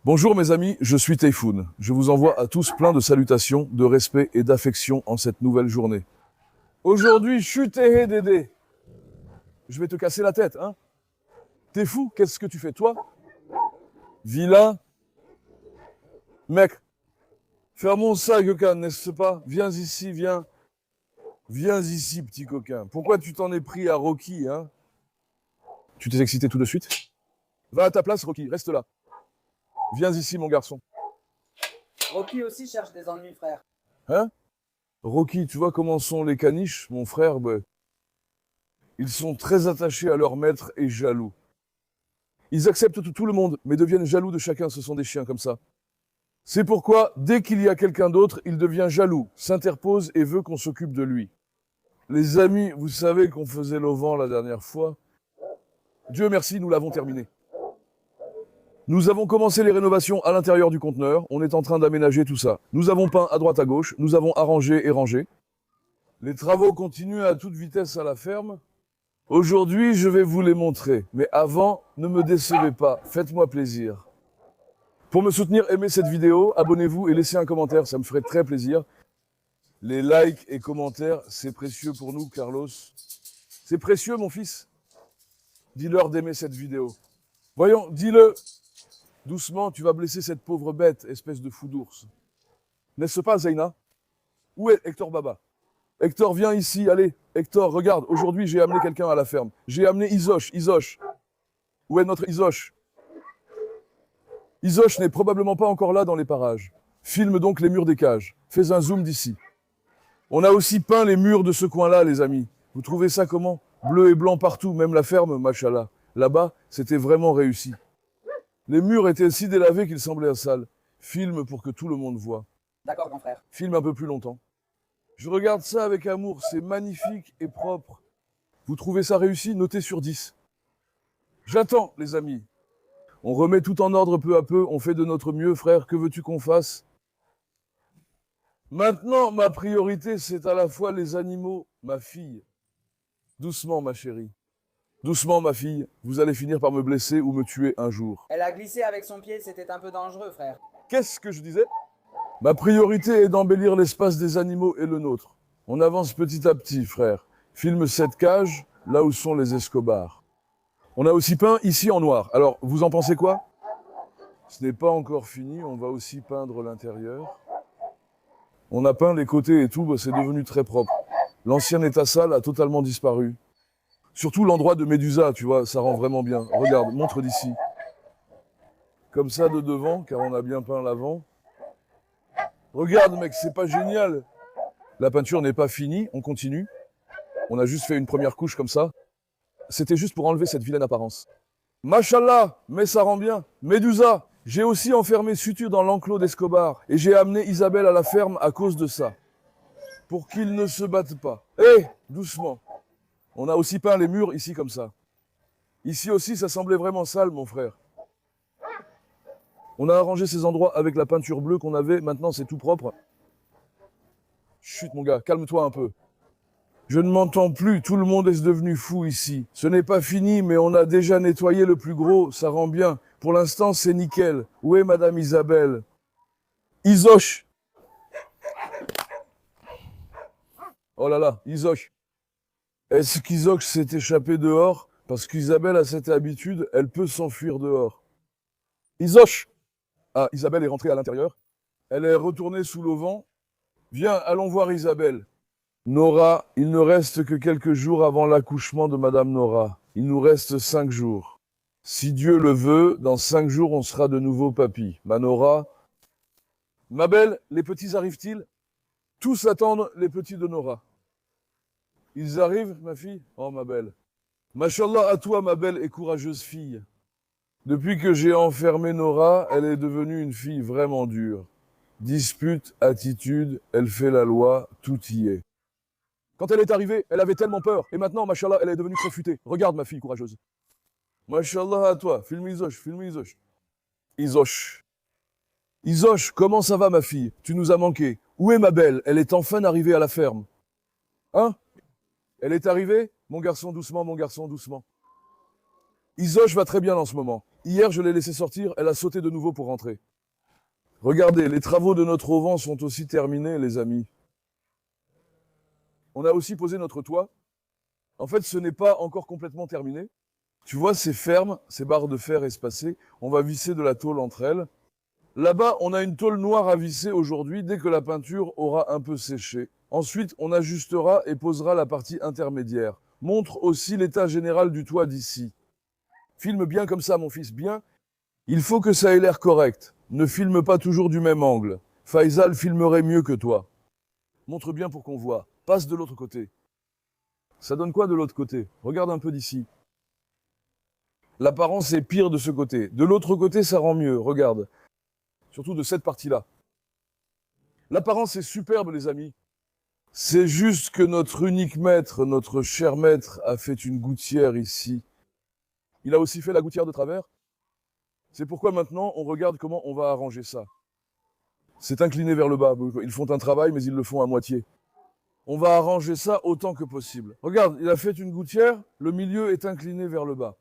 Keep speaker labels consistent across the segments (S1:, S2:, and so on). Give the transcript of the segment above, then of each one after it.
S1: Bonjour mes amis, je suis Tayfoun. Je vous envoie à tous plein de salutations, de respect et d'affection en cette nouvelle journée. Aujourd'hui, je suis Téhé Dédé. Je vais te casser la tête, hein. T'es fou? Qu'est-ce que tu fais, toi? Vilain? Mec, fermons ça, coquin, n'est-ce pas? Viens ici, viens. Viens ici, petit coquin. Pourquoi tu t'en es pris à Rocky, hein? Tu t'es excité tout de suite? Va à ta place, Rocky, reste là. Viens ici, mon garçon.
S2: Rocky aussi cherche des ennuis, frère.
S1: Hein? Rocky, tu vois comment sont les caniches, mon frère? Ben, ils sont très attachés à leur maître et jaloux. Ils acceptent tout le monde, mais deviennent jaloux de chacun. Ce sont des chiens comme ça. C'est pourquoi, dès qu'il y a quelqu'un d'autre, il devient jaloux, s'interpose et veut qu'on s'occupe de lui. Les amis, vous savez qu'on faisait l'auvent la dernière fois. Dieu merci, nous l'avons terminé. Nous avons commencé les rénovations à l'intérieur du conteneur. On est en train d'aménager tout ça. Nous avons peint à droite à gauche. Nous avons arrangé et rangé. Les travaux continuent à toute vitesse à la ferme. Aujourd'hui, je vais vous les montrer. Mais avant, ne me décevez pas. Faites-moi plaisir. Pour me soutenir, aimez cette vidéo, abonnez-vous et laissez un commentaire. Ça me ferait très plaisir. Les likes et commentaires, c'est précieux pour nous, Carlos. C'est précieux, mon fils. Dis-leur d'aimer cette vidéo. Voyons, dis-le. Doucement, tu vas blesser cette pauvre bête, espèce de fou d'ours. N'est-ce pas, Zeyna? Où est Hector Baba? Hector, viens ici, allez. Hector, regarde, aujourd'hui j'ai amené quelqu'un à la ferme. J'ai amené Isoche. Isoche. Où est notre Isoche? Isoche n'est probablement pas encore là dans les parages. Filme donc les murs des cages. Fais un zoom d'ici. On a aussi peint les murs de ce coin-là, les amis. Vous trouvez ça comment? Bleu et blanc partout, même la ferme, machallah. Là-bas, c'était vraiment réussi. Les murs étaient si délavés qu'ils semblaient sales. Filme pour que tout le monde voit.
S2: D'accord, grand frère.
S1: Filme un peu plus longtemps. Je regarde ça avec amour, c'est magnifique et propre. Vous trouvez ça réussi? Notez sur 10. J'attends, les amis. On remet tout en ordre peu à peu, on fait de notre mieux, frère, que veux-tu qu'on fasse? Maintenant, ma priorité, c'est à la fois les animaux, ma fille. Doucement, ma chérie. Doucement, ma fille, vous allez finir par me blesser ou me tuer un jour.
S2: Elle a glissé avec son pied, c'était un peu dangereux, frère.
S1: Qu'est-ce que je disais? Ma priorité est d'embellir l'espace des animaux et le nôtre. On avance petit à petit, frère. Filme cette cage, là où sont les Escobars. On a aussi peint ici en noir. Alors, vous en pensez quoi? Ce n'est pas encore fini, on va aussi peindre l'intérieur. On a peint les côtés et tout, c'est devenu très propre. L'ancien état sale a totalement disparu. Surtout l'endroit de Médusa, tu vois, ça rend vraiment bien. Regarde, montre d'ici. Comme ça de devant, car on a bien peint l'avant. Regarde, mec, c'est pas génial. La peinture n'est pas finie, on continue. On a juste fait une première couche comme ça. C'était juste pour enlever cette vilaine apparence. Machallah, mais ça rend bien. Médusa, j'ai aussi enfermé Sutur dans l'enclos d'Escobar et j'ai amené Isabelle à la ferme à cause de ça. Pour qu'ils ne se battent pas. Hé, doucement. On a aussi peint les murs ici comme ça. Ici aussi, ça semblait vraiment sale, mon frère. On a arrangé ces endroits avec la peinture bleue qu'on avait. Maintenant, c'est tout propre. Chut, mon gars, calme-toi un peu. Je ne m'entends plus. Tout le monde est devenu fou ici. Ce n'est pas fini, mais on a déjà nettoyé le plus gros. Ça rend bien. Pour l'instant, c'est nickel. Où est Madame Isabelle? Isoche. Oh là là, Isoche. Est-ce qu'Isoche s'est échappé dehors? Parce qu'Isabelle a cette habitude, elle peut s'enfuir dehors. Isoche! Ah, Isabelle est rentrée à l'intérieur. Elle est retournée sous l'auvent. Viens, allons voir Isabelle. Nora, il ne reste que quelques jours avant l'accouchement de Madame Nora. Il nous reste 5 jours. Si Dieu le veut, dans 5 jours, on sera de nouveau papy. Ma Nora. Ma belle, les petits arrivent-ils? Tous attendent les petits de Nora. Ils arrivent, ma fille? Oh, ma belle. Machallah à toi, ma belle et courageuse fille. Depuis que j'ai enfermé Nora, elle est devenue une fille vraiment dure. Dispute, attitude, elle fait la loi, tout y est. Quand elle est arrivée, elle avait tellement peur. Et maintenant, machallah, elle est devenue très futée. Regarde, ma fille courageuse. Machallah à toi. Filme Isoche, filme Isoche. Isoche. Isoche, comment ça va, ma fille? Tu nous as manqué. Où est ma belle? Elle est enfin arrivée à la ferme. Hein? Elle est arrivée? Mon garçon, doucement, mon garçon, doucement. Isoche va très bien en ce moment. Hier, je l'ai laissée sortir, elle a sauté de nouveau pour rentrer. Regardez, les travaux de notre auvent sont aussi terminés, les amis. On a aussi posé notre toit. En fait, ce n'est pas encore complètement terminé. Tu vois ces fermes, ces barres de fer espacées, on va visser de la tôle entre elles. Là-bas, on a une tôle noire à visser aujourd'hui dès que la peinture aura un peu séché. Ensuite, on ajustera et posera la partie intermédiaire. Montre aussi l'état général du toit d'ici. Filme bien comme ça, mon fils, bien. Il faut que ça ait l'air correct. Ne filme pas toujours du même angle. Faisal filmerait mieux que toi. Montre bien pour qu'on voit. Passe de l'autre côté. Ça donne quoi de l'autre côté? Regarde un peu d'ici. L'apparence est pire de ce côté. De l'autre côté, ça rend mieux. Regarde. Surtout de cette partie-là. L'apparence est superbe, les amis. C'est juste que notre unique maître, notre cher maître, a fait une gouttière ici. Il a aussi fait la gouttière de travers. C'est pourquoi maintenant, on regarde comment on va arranger ça. C'est incliné vers le bas. Ils font un travail, mais ils le font à moitié. On va arranger ça autant que possible. Regarde, il a fait une gouttière, le milieu est incliné vers le bas.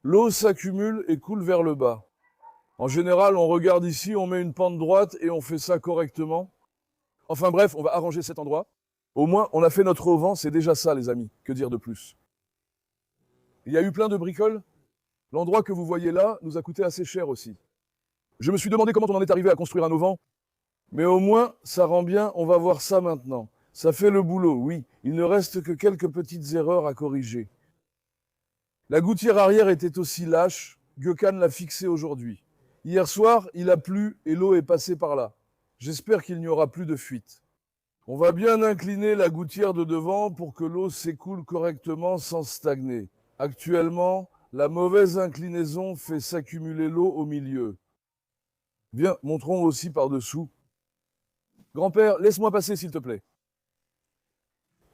S1: L'eau s'accumule et coule vers le bas. En général, on regarde ici, on met une pente droite et on fait ça correctement. Enfin bref, on va arranger cet endroit. Au moins, on a fait notre auvent, c'est déjà ça, les amis. Que dire de plus? Il y a eu plein de bricoles. L'endroit que vous voyez là nous a coûté assez cher aussi. Je me suis demandé comment on en est arrivé à construire un auvent. Mais au moins, ça rend bien, on va voir ça maintenant. Ça fait le boulot, oui. Il ne reste que quelques petites erreurs à corriger. La gouttière arrière était aussi lâche. Gökhan l'a fixée aujourd'hui. Hier soir, il a plu et l'eau est passée par là. J'espère qu'il n'y aura plus de fuite. On va bien incliner la gouttière de devant pour que l'eau s'écoule correctement sans stagner. Actuellement, la mauvaise inclinaison fait s'accumuler l'eau au milieu. Viens, montrons aussi par-dessous. Grand-père, laisse-moi passer, s'il te plaît.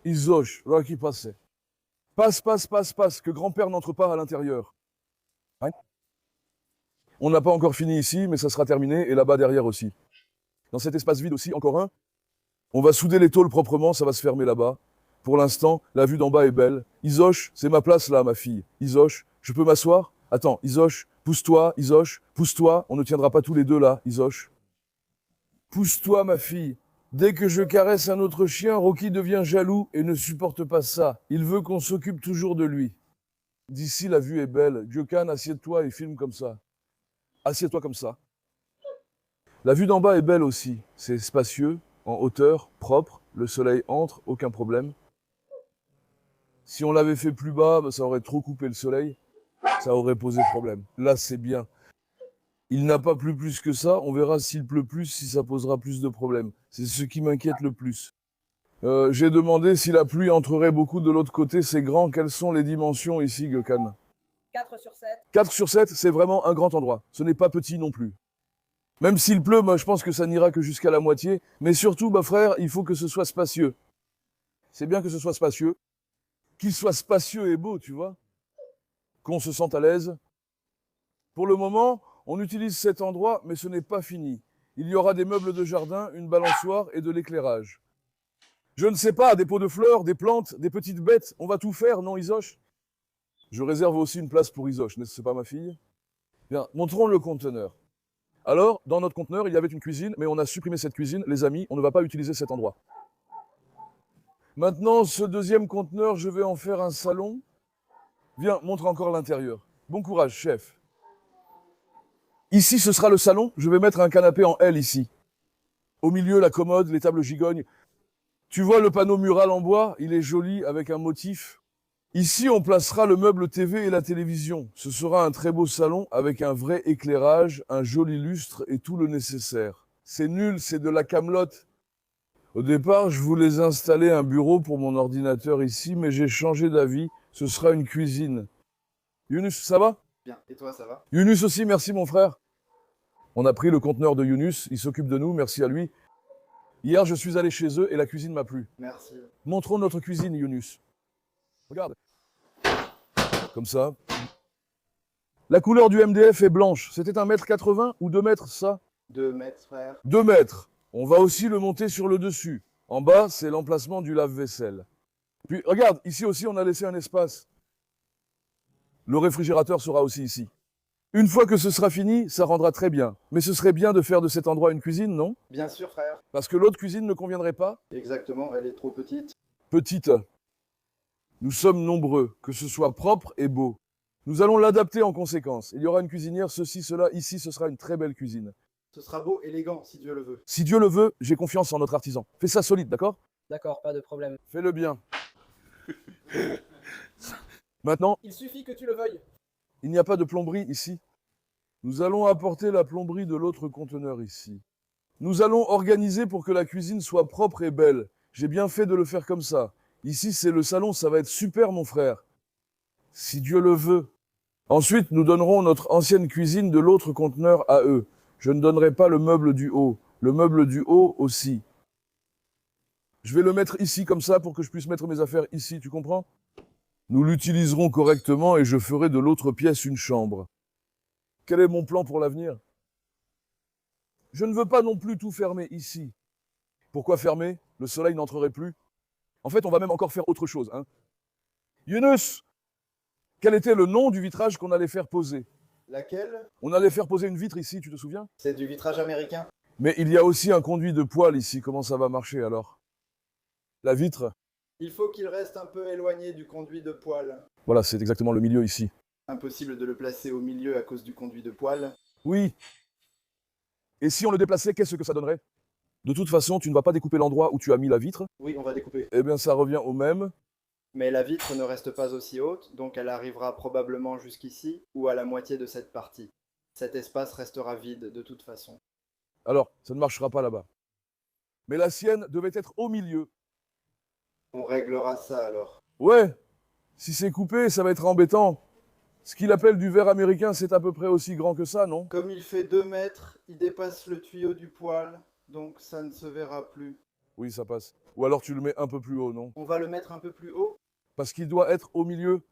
S1: Isoche, là qui passait. Passe, passe, passe, passe, que grand-père n'entre pas à l'intérieur. Hein? On n'a pas encore fini ici, mais ça sera terminé, et là-bas derrière aussi. Dans cet espace vide aussi, encore un. On va souder les tôles proprement, ça va se fermer là-bas. Pour l'instant, la vue d'en bas est belle. Isoche, c'est ma place là, ma fille. Isoche, je peux m'asseoir? Attends, Isoche, pousse-toi, Isoche, pousse-toi. On ne tiendra pas tous les deux là, Isoche. Pousse-toi, ma fille. Dès que je caresse un autre chien, Rocky devient jaloux et ne supporte pas ça. Il veut qu'on s'occupe toujours de lui. D'ici, la vue est belle. Gökhan, assieds-toi et filme comme ça. Assieds-toi comme ça. La vue d'en bas est belle aussi. C'est spacieux, en hauteur, propre. Le soleil entre, aucun problème. Si on l'avait fait plus bas, ça aurait trop coupé le soleil. Ça aurait posé problème. Là, c'est bien. Il n'a pas plu plus que ça. On verra s'il pleut plus, si ça posera plus de problèmes. C'est ce qui m'inquiète le plus. J'ai demandé si la pluie entrerait beaucoup de l'autre côté. C'est grand. Quelles sont les dimensions ici, Gökhan?
S2: 4 sur 7.
S1: 4 sur 7, c'est vraiment un grand endroit. Ce n'est pas petit non plus. Même s'il pleut, moi, je pense que ça n'ira que jusqu'à la moitié. Mais surtout, ma frère, il faut que ce soit spacieux. C'est bien que ce soit spacieux. Qu'il soit spacieux et beau, tu vois. Qu'on se sente à l'aise. Pour le moment, on utilise cet endroit, mais ce n'est pas fini. Il y aura des meubles de jardin, une balançoire et de l'éclairage. Je ne sais pas, des pots de fleurs, des plantes, des petites bêtes. On va tout faire, non, Isoche? Je réserve aussi une place pour Isoche, n'est-ce pas, ma fille? Bien, montrons le conteneur. Alors, dans notre conteneur, il y avait une cuisine, mais on a supprimé cette cuisine. Les amis, on ne va pas utiliser cet endroit. Maintenant, ce deuxième conteneur, je vais en faire un salon. Viens, montre encore l'intérieur. Bon courage, chef. Ici, ce sera le salon. Je vais mettre un canapé en L ici. Au milieu, la commode, les tables gigognes. Tu vois le panneau mural en bois? Il est joli avec un motif. Ici, on placera le meuble TV et la télévision. Ce sera un très beau salon avec un vrai éclairage, un joli lustre et tout le nécessaire. C'est nul, c'est de la camelote. Au départ, je voulais installer un bureau pour mon ordinateur ici, mais j'ai changé d'avis. Ce sera une cuisine. Younus, ça va?
S3: Bien, et toi, ça va?
S1: Younus aussi, merci mon frère. On a pris le conteneur de Younus, il s'occupe de nous, merci à lui. Hier, je suis allé chez eux et la cuisine m'a plu.
S3: Merci.
S1: Montrons notre cuisine, Younus. Regarde. Comme ça. La couleur du MDF est blanche. C'était 1,80 m ou 2 mètres, ça?
S3: 2 mètres, frère.
S1: 2 mètres. On va aussi le monter sur le dessus. En bas, c'est l'emplacement du lave-vaisselle. Puis, regarde, ici aussi, on a laissé un espace. Le réfrigérateur sera aussi ici. Une fois que ce sera fini, ça rendra très bien. Mais ce serait bien de faire de cet endroit une cuisine, non?
S3: Bien sûr, frère.
S1: Parce que l'autre cuisine ne conviendrait pas?
S3: Exactement, elle est trop petite.
S1: Petite. Nous sommes nombreux, que ce soit propre et beau. Nous allons l'adapter en conséquence. Il y aura une cuisinière, ceci, cela, ici, ce sera une très belle cuisine.
S3: Ce sera beau, élégant, si Dieu le veut.
S1: Si Dieu le veut, j'ai confiance en notre artisan. Fais ça solide, d'accord?
S2: D'accord, pas de problème.
S1: Fais-le bien. Maintenant,
S2: Il suffit que tu le veuilles.
S1: il n'y a pas de plomberie ici. Nous allons apporter la plomberie de l'autre conteneur ici. Nous allons organiser pour que la cuisine soit propre et belle. J'ai bien fait de le faire comme ça. Ici, c'est le salon, ça va être super, mon frère. Si Dieu le veut. Ensuite, nous donnerons notre ancienne cuisine de l'autre conteneur à eux. Je ne donnerai pas le meuble du haut. Le meuble du haut aussi. Je vais le mettre ici comme ça pour que je puisse mettre mes affaires ici, tu comprends? Nous l'utiliserons correctement et je ferai de l'autre pièce une chambre. Quel est mon plan pour l'avenir? Je ne veux pas non plus tout fermer ici. Pourquoi fermer? Le soleil n'entrerait plus. En fait, on va même encore faire autre chose. Hein. Yunus, quel était le nom du vitrage qu'on allait faire poser?
S3: Laquelle?
S1: On allait faire poser une vitre ici, tu te souviens?
S3: C'est du vitrage américain.
S1: Mais il y a aussi un conduit de poêle ici. Comment ça va marcher alors? La vitre?
S3: Il faut qu'il reste un peu éloigné du conduit de poêle.
S1: Voilà, c'est exactement le milieu ici.
S3: Impossible de le placer au milieu à cause du conduit de poêle.
S1: Oui. Et si on le déplaçait, qu'est-ce que ça donnerait? De toute façon, tu ne vas pas découper l'endroit où tu as mis la vitre.
S3: Oui, on va découper.
S1: Eh bien, ça revient au même.
S3: Mais la vitre ne reste pas aussi haute, donc elle arrivera probablement jusqu'ici ou à la moitié de cette partie. Cet espace restera vide de toute façon.
S1: Alors, ça ne marchera pas là-bas. Mais la sienne devait être au milieu.
S3: On réglera ça alors.
S1: Ouais, si c'est coupé, ça va être embêtant. Ce qu'il appelle du verre américain, c'est à peu près aussi grand que ça, non?
S3: Comme il fait 2 mètres, il dépasse le tuyau du poêle, donc ça ne se verra plus.
S1: Oui, ça passe. Ou alors tu le mets un peu plus haut, non?
S3: On va le mettre un peu plus haut.
S1: Parce qu'il doit être au milieu.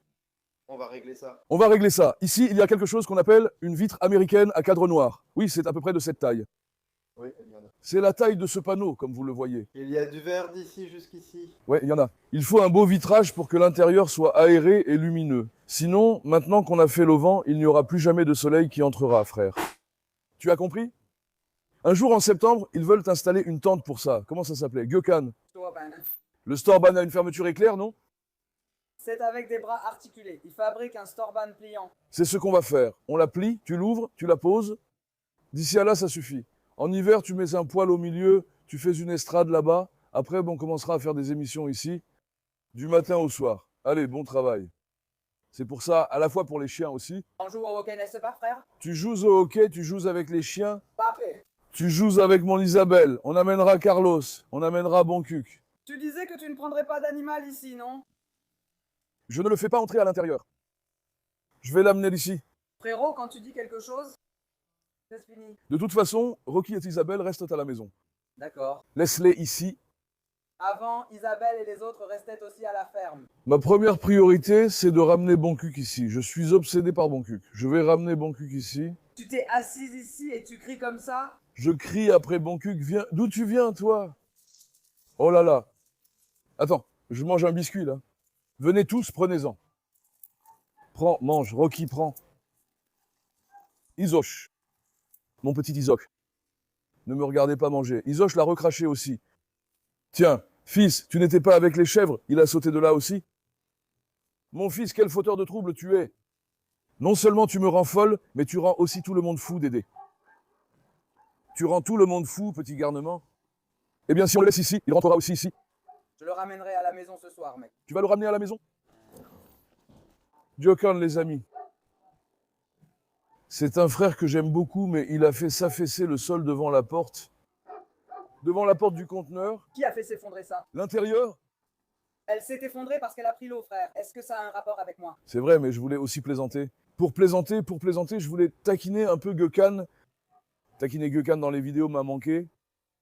S3: On va régler ça.
S1: On va régler ça. Ici, il y a quelque chose qu'on appelle une vitre américaine à cadre noir. Oui, c'est à peu près de cette taille.
S3: Oui, il y en a.
S1: C'est la taille de ce panneau, comme vous le voyez.
S3: Il y a du verre d'ici jusqu'ici.
S1: Ouais, il y en a. Il faut un beau vitrage pour que l'intérieur soit aéré et lumineux. Sinon, maintenant qu'on a fait l'auvent, il n'y aura plus jamais de soleil qui entrera, frère. Tu as compris? Un jour en septembre, ils veulent installer une tente pour ça. Comment ça s'appelait? Gökhan.
S2: Storban.
S1: Le Storban a une fermeture éclair, non?
S2: C'est avec des bras articulés. Il fabrique un Storban pliant.
S1: C'est ce qu'on va faire. On la plie, tu l'ouvres, tu la poses. D'ici à là, ça suffit. En hiver, tu mets un poêle au milieu, tu fais une estrade là-bas. Après, on commencera à faire des émissions ici, du matin au soir. Allez, bon travail. C'est pour ça, à la fois pour les chiens aussi.
S2: On joue au hockey, n'est-ce pas, frère?
S1: Tu joues au hockey, tu joues avec les chiens,
S2: Parfait.
S1: tu joues avec mon Isabelle. On amènera Carlos, on amènera Boncuc.
S2: Tu disais que tu ne prendrais pas d'animal ici, non?
S1: Je ne le fais pas entrer à l'intérieur. Je vais l'amener d'ici.
S2: Frérot, quand tu dis quelque chose, c'est fini.
S1: De toute façon, Rocky et Isabelle restent à la maison.
S2: D'accord.
S1: Laisse-les ici.
S2: Avant, Isabelle et les autres restaient aussi à la ferme.
S1: Ma première priorité, c'est de ramener Boncuc ici. Je suis obsédé par Boncuc. Je vais ramener Boncuc ici.
S2: Tu t'es assise ici et tu cries comme ça?
S1: Je crie après Boncuc. Viens. D'où tu viens, toi? Oh là là. Attends, je mange un biscuit, là. Venez tous, prenez-en. Prends, mange. Rocky, prends. Isoche. Mon petit Isoc. Ne me regardez pas manger. Isoche l'a recraché aussi. Tiens, fils, tu n'étais pas avec les chèvres, il a sauté de là aussi. Mon fils, quel fauteur de trouble tu es. Non seulement tu me rends folle, mais tu rends aussi tout le monde fou, Dédé. Tu rends tout le monde fou, petit garnement. Eh bien, si on le laisse ici, il rentrera aussi ici.
S2: Je le ramènerai à la maison ce soir, mec.
S1: Tu vas le ramener à la maison? Gökhan, les amis. C'est un frère que j'aime beaucoup, mais il a fait s'affaisser le sol devant la porte. Devant la porte du conteneur.
S2: Qui a fait s'effondrer ça?
S1: L'intérieur?
S2: Elle s'est effondrée parce qu'elle a pris l'eau, frère. Est-ce que ça a un rapport avec moi?
S1: C'est vrai, mais je voulais aussi plaisanter. Pour plaisanter, je voulais taquiner un peu Gökhan. Taquiner Gökhan dans les vidéos m'a manqué.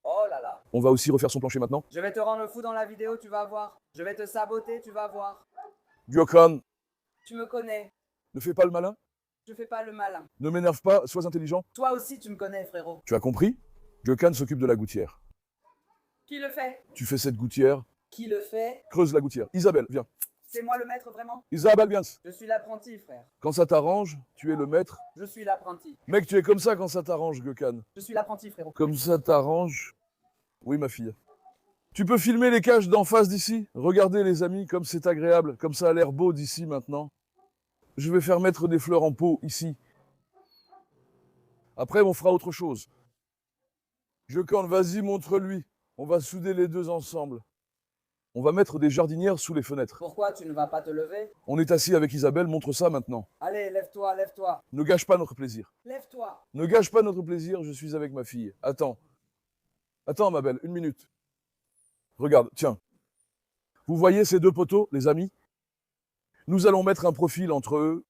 S2: Oh là là.
S1: On va aussi refaire son plancher maintenant.
S2: Je vais te rendre fou dans la vidéo, tu vas voir. Je vais te saboter, tu vas voir.
S1: Gökhan,
S2: Tu me connais.
S1: ne fais pas le malin.
S2: Je fais pas le malin.
S1: Ne m'énerve pas, sois intelligent.
S2: Toi aussi, tu me connais, frérot.
S1: Tu as compris? Gökhan s'occupe de la gouttière.
S2: Qui le fait?
S1: Tu fais cette gouttière,
S2: Qui le fait?
S1: creuse la gouttière. Isabelle, viens.
S2: C'est moi le maître vraiment?
S1: Isabelle Biens.
S2: Je suis l'apprenti, frère.
S1: Quand ça t'arrange, tu es le maître.
S2: Je suis l'apprenti.
S1: Mec, tu es comme ça quand ça t'arrange, Gökhan.
S2: Je suis l'apprenti, frérot.
S1: Comme ça t'arrange. Oui, ma fille. Tu peux filmer les cages d'en face d'ici? Regardez, les amis, comme c'est agréable, comme ça a l'air beau d'ici maintenant. Je vais faire mettre des fleurs en pot ici. Après, on fera autre chose. Gökhan, vas-y, montre-lui. On va souder les deux ensemble. On va mettre des jardinières sous les fenêtres.
S2: Pourquoi tu ne vas pas te lever?
S1: On est assis avec Isabelle, montre ça maintenant.
S2: Allez, lève-toi, lève-toi.
S1: Ne gâche pas notre plaisir.
S2: Lève-toi.
S1: Ne gâche pas notre plaisir, je suis avec ma fille. Attends. Attends, ma belle, une minute. Regarde, tiens. Vous voyez ces deux poteaux, les amis? Nous allons mettre un profil entre eux.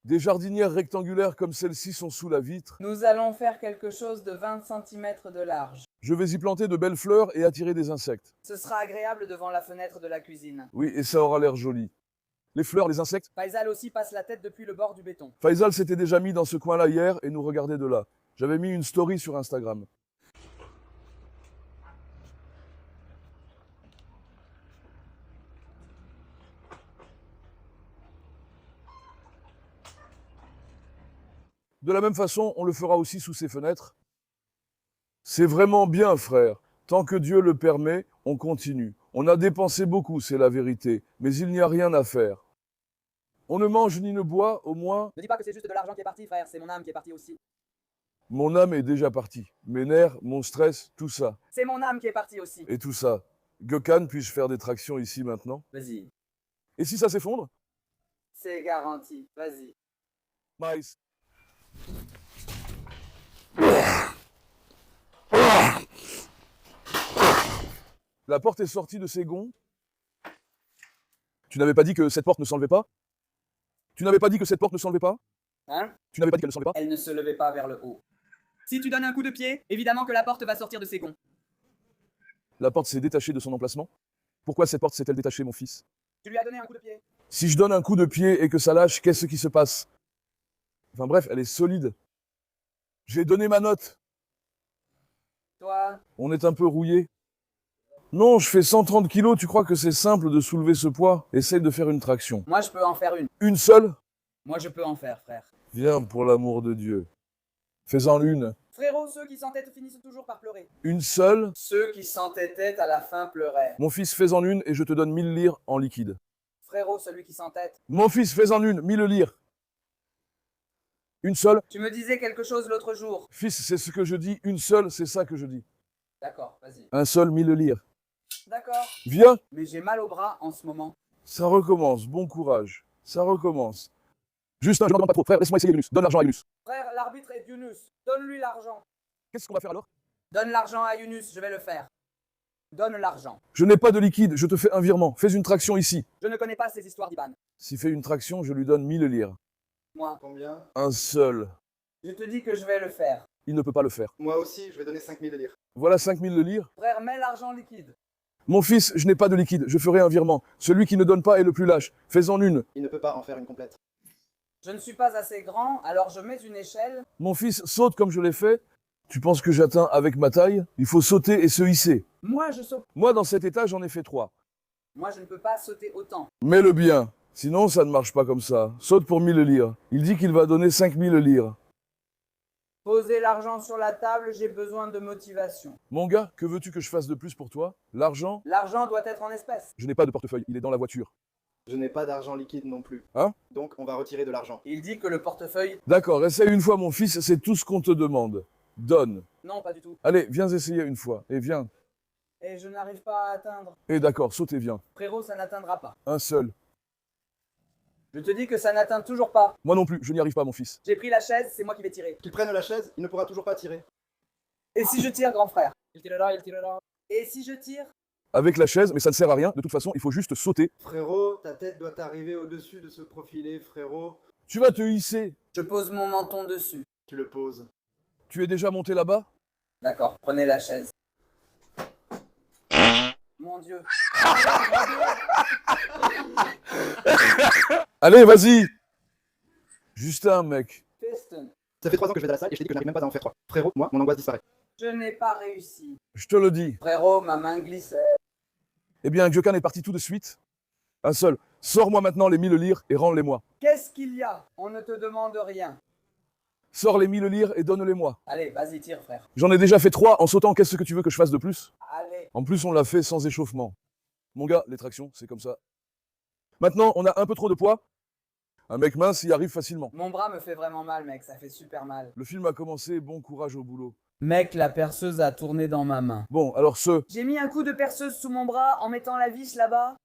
S1: Des jardinières rectangulaires comme celle-ci sont sous la vitre.
S2: Nous allons faire quelque chose de 20 cm de large.
S1: Je vais y planter de belles fleurs et attirer des insectes.
S2: Ce sera agréable devant la fenêtre de la cuisine.
S1: Oui, et ça aura l'air joli. Les fleurs, les insectes.
S2: Faisal aussi passe la tête depuis le bord du béton.
S1: Faisal s'était déjà mis dans ce coin-là hier et nous regardait de là. J'avais mis une story sur Instagram. De la même façon, on le fera aussi sous ces fenêtres. C'est vraiment bien, frère. Tant que Dieu le permet, on continue. On a dépensé beaucoup, c'est la vérité, mais il n'y a rien à faire. On ne mange ni ne boit, au moins,
S2: Ne dis pas que c'est juste de l'argent qui est parti, frère, c'est mon âme qui est partie aussi.
S1: mon âme est déjà partie. Mes nerfs, mon stress, tout ça.
S2: C'est mon âme qui est partie aussi.
S1: Et tout ça. Gökhan, puis-je faire des tractions ici maintenant?
S2: Vas-y.
S1: Et si ça s'effondre?
S2: C'est garanti, vas-y.
S1: Maïs. La porte est sortie de ses gonds. Tu n'avais pas dit que cette porte ne s'enlevait pas? Tu n'avais pas dit que cette porte ne s'enlevait pas?
S2: Hein?
S1: Tu n'avais pas dit qu'elle ne s'enlevait pas?
S2: Elle ne se levait pas vers le haut. Si tu donnes un coup de pied, évidemment que la porte va sortir de ses gonds.
S1: La porte s'est détachée de son emplacement. Pourquoi cette porte s'est-elle détachée, mon fils?
S2: Tu lui as donné un coup de pied.
S1: Si je donne un coup de pied et que ça lâche, qu'est-ce qui se passe? Enfin bref, elle est solide. J'ai donné ma note.
S2: Toi,
S1: On est un peu rouillé. Non, je fais 130 kilos, tu crois que c'est simple de soulever ce poids? Essaye de faire une traction.
S2: moi je peux en faire une.
S1: Une seule?
S2: Moi je peux en faire, frère.
S1: Viens, pour l'amour de Dieu. Fais-en une.
S2: Frérot, ceux qui s'entêtent finissent toujours par pleurer.
S1: Une seule?
S2: Ceux qui s'entêtaient à la fin pleuraient.
S1: Mon fils, fais-en une et je te donne 1000 lires en liquide.
S2: Frérot, celui qui s'entête.
S1: Mon fils, fais-en une, 1000 lires. Une seule?
S2: Tu me disais quelque chose l'autre jour.
S1: Fils, c'est ce que je dis, une seule, c'est ça que je dis.
S2: D'accord, vas-y.
S1: Un seul, 1000 lires.
S2: D'accord.
S1: Viens,
S2: Mais j'ai mal au bras en ce moment.
S1: ça recommence, bon courage. Ça recommence. Juste un, je n'en demande pas trop. Frère, laisse-moi essayer Yunus. Donne l'argent à Yunus.
S2: Frère, l'arbitre est Yunus. Donne-lui l'argent.
S1: Qu'est-ce qu'on va faire alors?
S2: Donne l'argent à Yunus, je vais le faire. Donne l'argent.
S1: Je n'ai pas de liquide, je te fais un virement. Fais une traction ici.
S2: Je ne connais pas ces histoires d'Iban.
S1: S'il fait une traction, je lui donne 1000 lires.
S2: Moi,
S3: Combien?
S1: Un seul.
S2: je te dis que je vais le faire.
S1: Il ne peut pas le faire.
S3: Moi aussi, je vais donner 5000 lires.
S1: Voilà 5000 lires.
S2: Frère, mets l'argent liquide.
S1: Mon fils, je n'ai pas de liquide, je ferai un virement. Celui qui ne donne pas est le plus lâche. Fais-en une.
S3: Il ne peut pas en faire une complète.
S2: Je ne suis pas assez grand, alors je mets une échelle.
S1: Mon fils, saute comme je l'ai fait. Tu penses que j'atteins avec ma taille? Il faut sauter et se hisser.
S2: Moi, je saute.
S1: Moi, dans cet état, j'en ai fait 3.
S2: Moi, je ne peux pas sauter autant.
S1: Mets-le bien. Sinon, ça ne marche pas comme ça. Saute pour 1000 lires. Il dit qu'il va donner 5000 lires.
S2: Posez l'argent sur la table, j'ai besoin de motivation.
S1: Mon gars, que veux-tu que je fasse de plus pour toi? L'argent?
S2: L'argent doit être en espèces.
S1: Je n'ai pas de portefeuille, il est dans la voiture.
S3: Je n'ai pas d'argent liquide non plus.
S1: Hein?
S3: Donc on va retirer de l'argent.
S2: Il dit que le portefeuille...
S1: D'accord, essaye une fois, mon fils, c'est tout ce qu'on te demande. Donne.
S2: Non, pas du tout.
S1: Allez, viens essayer une fois. Et viens.
S2: Et je n'arrive pas à atteindre.
S1: Et d'accord, saute et viens.
S2: Frérot, ça n'atteindra pas.
S1: Un seul.
S2: Je te dis que ça n'atteint toujours pas.
S1: Moi non plus, je n'y arrive pas, mon fils.
S2: J'ai pris la chaise, c'est moi qui vais tirer.
S3: Qu'il prenne la chaise, il ne pourra toujours pas tirer.
S2: Et si je tire, grand frère? Il tirera, il tirera. Et si je tire?
S1: Avec la chaise, mais ça ne sert à rien. De toute façon, il faut juste sauter.
S3: Frérot, ta tête doit arriver au-dessus de ce profilé, frérot.
S1: Tu vas te hisser.
S2: Je pose mon menton dessus.
S3: Tu le poses.
S1: Tu es déjà monté là-bas?
S2: D'accord, prenez la chaise. Mon Dieu.
S1: Allez, vas-y. Justin, mec.
S2: Feston.
S3: Ça fait 3 ans que je vais à la salle et je t'ai dit que je n'arrive même pas à en faire 3. Frérot, moi, mon angoisse disparaît.
S2: Je n'ai pas réussi.
S1: Je te le dis.
S2: Frérot, ma main glissait.
S1: Eh bien, Gökhan est parti tout de suite. Un seul. Sors-moi maintenant les 1000 lires et rends-les-moi.
S2: Qu'est-ce qu'il y a? On ne te demande rien.
S1: Sors les 1000 lires et donne-les-moi.
S2: Allez, vas-y, tire, frère.
S1: J'en ai déjà fait 3 en sautant, qu'est-ce que tu veux que je fasse de plus?
S2: Allez.
S1: En plus, on l'a fait sans échauffement. Mon gars, les tractions, c'est comme ça. Maintenant, on a un peu trop de poids. Un mec mince y arrive facilement.
S2: Mon bras me fait vraiment mal, mec, ça fait super mal.
S1: Le film a commencé, bon courage au boulot.
S2: Mec, la perceuse a tourné dans ma main.
S1: Bon, alors
S2: J'ai mis un coup de perceuse sous mon bras en mettant la vis là-bas.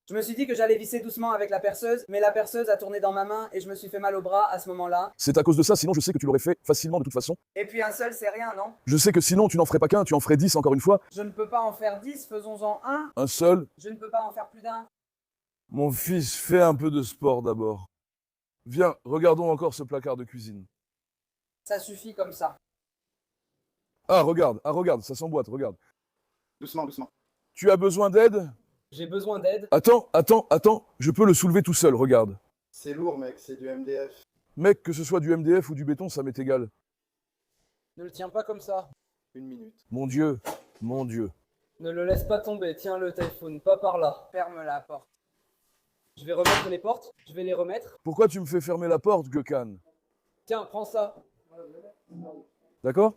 S2: Je me suis dit que j'allais visser doucement avec la perceuse, mais la perceuse a tourné dans ma main et je me suis fait mal au bras à ce moment-là.
S1: c'est à cause de ça, sinon je sais que tu l'aurais fait facilement de toute façon.
S2: Et puis un seul, c'est rien, non?
S1: Je sais que sinon tu n'en ferais pas qu'un, tu en ferais 10 encore une fois.
S2: Je ne peux pas en faire 10, faisons-en un.
S1: Un seul.
S2: Je ne peux pas en faire plus d'un.
S1: Mon fils, fais un peu de sport d'abord. Viens, regardons encore ce placard de cuisine.
S2: Ça suffit comme ça.
S1: Ah, regarde, ça s'emboîte, regarde.
S3: Doucement, doucement.
S1: Tu as besoin d'aide?
S2: J'ai besoin d'aide.
S1: Attends, je peux le soulever tout seul, regarde.
S3: C'est lourd, mec, c'est du MDF.
S1: Mec, que ce soit du MDF ou du béton, ça m'est égal.
S2: Ne le tiens pas comme ça.
S3: Une minute.
S1: Mon Dieu, mon Dieu.
S4: Ne le laisse pas tomber, tiens le téléphone, pas par là.
S2: Ferme la porte.
S4: Je vais remettre les portes, je vais les remettre.
S1: Pourquoi tu me fais fermer la porte, Gökhan?
S4: Tiens, prends ça.
S1: D'accord?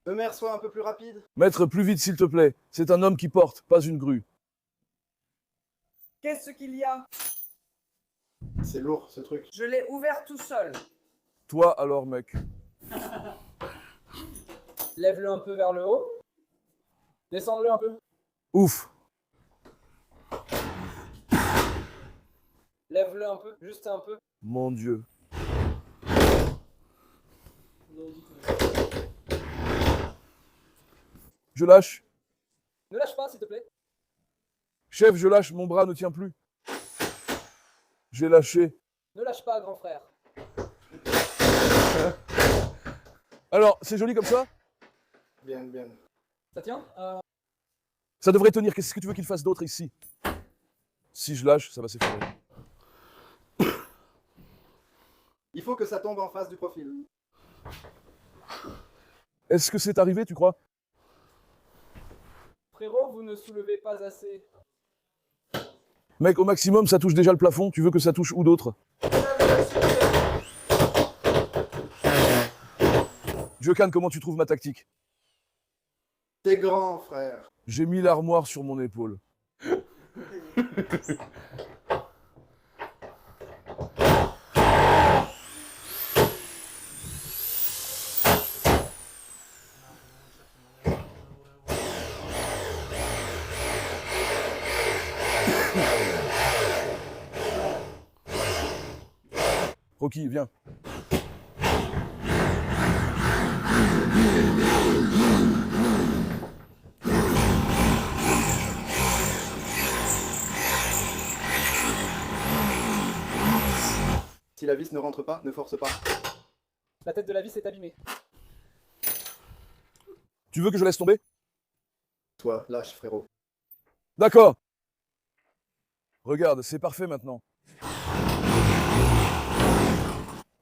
S3: Eumer, sois un peu plus rapide.
S1: Maître, plus vite s'il te plaît. C'est un homme qui porte, pas une grue.
S2: Qu'est-ce qu'il y a?
S3: C'est lourd, ce truc.
S2: Je l'ai ouvert tout seul.
S1: Toi alors, mec.
S4: Lève-le un peu vers le haut. Descends-le un peu.
S1: Ouf.
S4: Lève-le un peu, juste un peu.
S1: Mon Dieu. Je lâche.
S4: Ne lâche pas, s'il te plaît.
S1: Chef, je lâche, mon bras ne tient plus. J'ai lâché.
S4: Ne lâche pas, grand frère.
S1: Alors, c'est joli comme ça?
S3: Bien, bien.
S4: Ça tient
S1: Ça devrait tenir. Qu'est-ce que tu veux qu'il fasse d'autre ici? Si je lâche, ça va s'effondrer.
S3: Il faut que ça tombe en face du profil.
S1: Est-ce que c'est arrivé, tu crois?
S4: Frérot, vous ne soulevez pas assez.
S1: Mec, au maximum, ça touche déjà le plafond. Tu veux que ça touche où d'autre? Gökhan, comment tu trouves ma tactique?
S3: T'es grand, frère.
S1: J'ai mis l'armoire sur mon épaule. Rocky, viens.
S3: Si la vis ne rentre pas, ne force pas.
S4: La tête de la vis est abîmée.
S1: Tu veux que je laisse tomber?
S3: Toi, lâche, frérot.
S1: D'accord. Regarde, c'est parfait maintenant.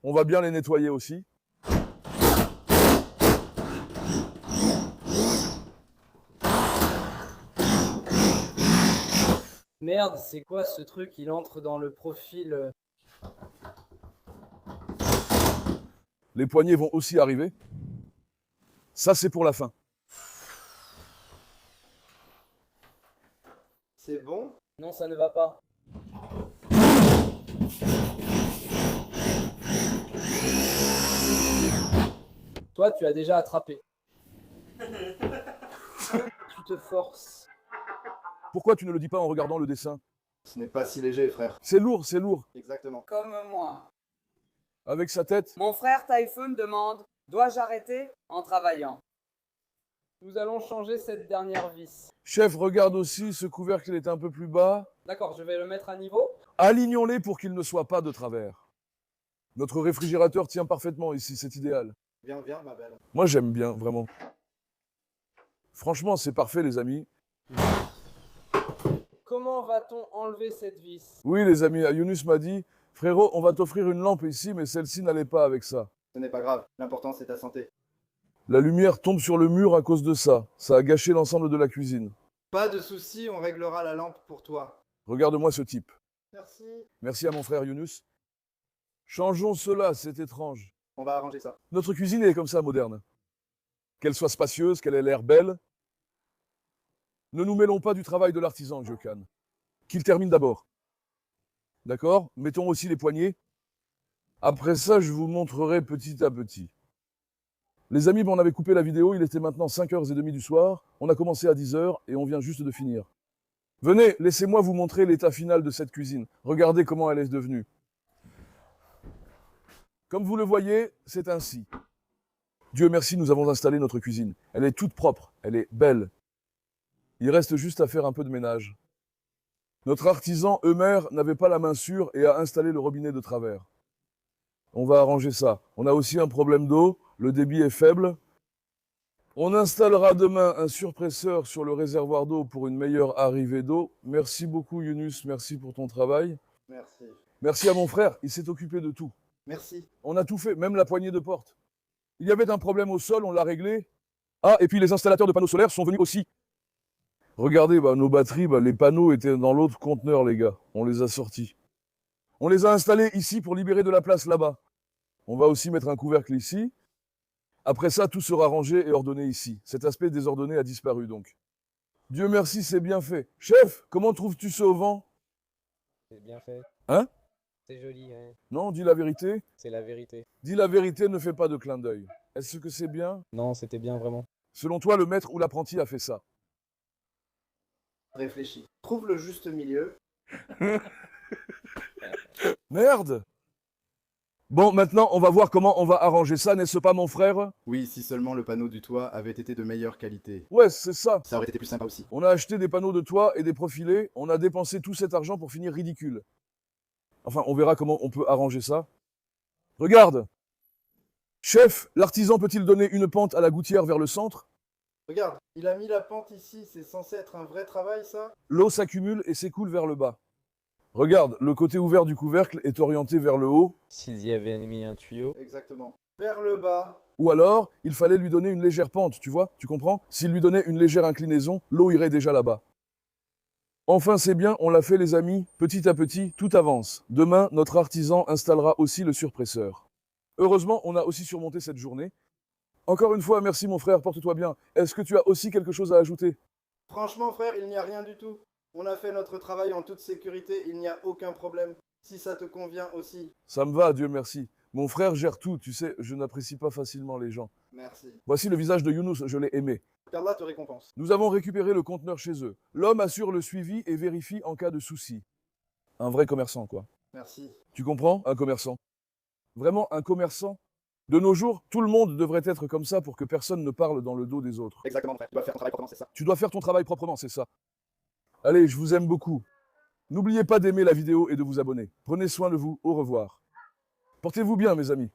S1: On va bien les nettoyer aussi.
S4: Merde, c'est quoi ce truc? Il entre dans le profil.
S1: Les poignets vont aussi arriver. Ça, c'est pour la fin.
S3: C'est bon?
S4: Non, ça ne va pas. Toi, tu as déjà attrapé. Tu te forces.
S1: Pourquoi tu ne le dis pas en regardant le dessin?
S3: Ce n'est pas si léger, frère.
S1: C'est lourd, c'est lourd.
S3: Exactement.
S2: Comme moi.
S1: Avec sa tête.
S2: Mon frère Typhoon demande: dois-je arrêter en travaillant?
S4: Nous allons changer cette dernière vis.
S1: Chef, regarde aussi, ce couvercle est un peu plus bas.
S4: D'accord, je vais le mettre à niveau.
S1: Alignons-les pour qu'ils ne soient pas de travers. Notre réfrigérateur tient parfaitement ici, c'est idéal.
S3: Viens, viens, ma belle.
S1: Moi, j'aime bien, vraiment. Franchement, c'est parfait, les amis.
S4: Comment va-t-on enlever cette vis?
S1: Oui, les amis, Younus m'a dit, frérot, on va t'offrir une lampe ici, mais celle-ci n'allait pas avec ça.
S3: Ce n'est pas grave. L'important, c'est ta santé.
S1: La lumière tombe sur le mur à cause de ça. Ça a gâché l'ensemble de la cuisine.
S3: Pas de souci, on réglera la lampe pour toi.
S1: Regarde-moi ce type.
S3: Merci.
S1: Merci à mon frère Younous. Changeons cela, c'est étrange.
S3: On va arranger ça.
S1: Notre cuisine est comme ça, moderne. Qu'elle soit spacieuse, qu'elle ait l'air belle. Ne nous mêlons pas du travail de l'artisan, Giocan. Qu'il termine d'abord. D'accord? Mettons aussi les poignées. Après ça, je vous montrerai petit à petit. Les amis, on avait coupé la vidéo, il était maintenant 5h30 du soir. On a commencé à 10h et on vient juste de finir. Venez, laissez-moi vous montrer l'état final de cette cuisine. Regardez comment elle est devenue. Comme vous le voyez, c'est ainsi. Dieu merci, nous avons installé notre cuisine. Elle est toute propre, elle est belle. Il reste juste à faire un peu de ménage. Notre artisan, Eumer, n'avait pas la main sûre et a installé le robinet de travers. On va arranger ça. On a aussi un problème d'eau, le débit est faible. On installera demain un surpresseur sur le réservoir d'eau pour une meilleure arrivée d'eau. Merci beaucoup Younous, merci pour ton travail.
S3: Merci.
S1: Merci à mon frère, il s'est occupé de tout.
S3: Merci.
S1: On a tout fait, même la poignée de porte. Il y avait un problème au sol, on l'a réglé. Ah, et puis les installateurs de panneaux solaires sont venus aussi. Regardez, nos batteries, les panneaux étaient dans l'autre conteneur, les gars. On les a sortis. On les a installés ici pour libérer de la place là-bas. On va aussi mettre un couvercle ici. Après ça, tout sera rangé et ordonné ici. Cet aspect désordonné a disparu donc. Dieu merci, c'est bien fait. Chef, comment trouves-tu ce auvent?
S4: C'est bien fait.
S1: Hein?
S4: C'est joli, hein.
S1: Non, dis la vérité.
S4: C'est la vérité.
S1: Dis la vérité, ne fais pas de clin d'œil. Est-ce que c'est bien?
S4: Non, c'était bien vraiment.
S1: Selon toi, le maître ou l'apprenti a fait ça?
S3: Réfléchis. Trouve le juste milieu.
S1: Merde! Bon, maintenant, on va voir comment on va arranger ça, n'est-ce pas, mon frère?
S3: Oui, si seulement le panneau du toit avait été de meilleure qualité.
S1: Ouais, c'est ça.
S3: Ça aurait été plus sympa aussi.
S1: On a acheté des panneaux de toit et des profilés. On a dépensé tout cet argent pour finir ridicule. Enfin, on verra comment on peut arranger ça. Regarde! Chef, l'artisan peut-il donner une pente à la gouttière vers le centre?
S3: Regarde, il a mis la pente ici, c'est censé être un vrai travail ça?
S1: L'eau s'accumule et s'écoule vers le bas. Regarde, le côté ouvert du couvercle est orienté vers le haut.
S4: S'ils y avaient mis un tuyau.
S3: Exactement. Vers le bas.
S1: Ou alors, il fallait lui donner une légère pente, tu vois? Tu comprends? S'il lui donnait une légère inclinaison, l'eau irait déjà là-bas. Enfin, c'est bien, on l'a fait les amis. Petit à petit, tout avance. Demain, notre artisan installera aussi le surpresseur. Heureusement, on a aussi surmonté cette journée. Encore une fois, merci mon frère, porte-toi bien. Est-ce que tu as aussi quelque chose à ajouter?
S3: Franchement frère, il n'y a rien du tout. On a fait notre travail en toute sécurité, il n'y a aucun problème. Si ça te convient aussi.
S1: Ça me va, Dieu merci. Mon frère gère tout, tu sais, je n'apprécie pas facilement les gens.
S3: Merci.
S1: Voici le visage de Younous, je l'ai aimé.
S3: Carla te récompense.
S1: Nous avons récupéré le conteneur chez eux. L'homme assure le suivi et vérifie en cas de souci. Un vrai commerçant, quoi.
S3: Merci.
S1: Tu comprends? Un commerçant. Vraiment un commerçant. De nos jours, tout le monde devrait être comme ça pour que personne ne parle dans le dos des autres.
S3: Exactement frère, tu dois faire ton travail proprement, c'est ça.
S1: Tu dois faire ton travail proprement, c'est ça. Allez, je vous aime beaucoup. N'oubliez pas d'aimer la vidéo et de vous abonner. Prenez soin de vous, au revoir. Portez-vous bien, mes amis.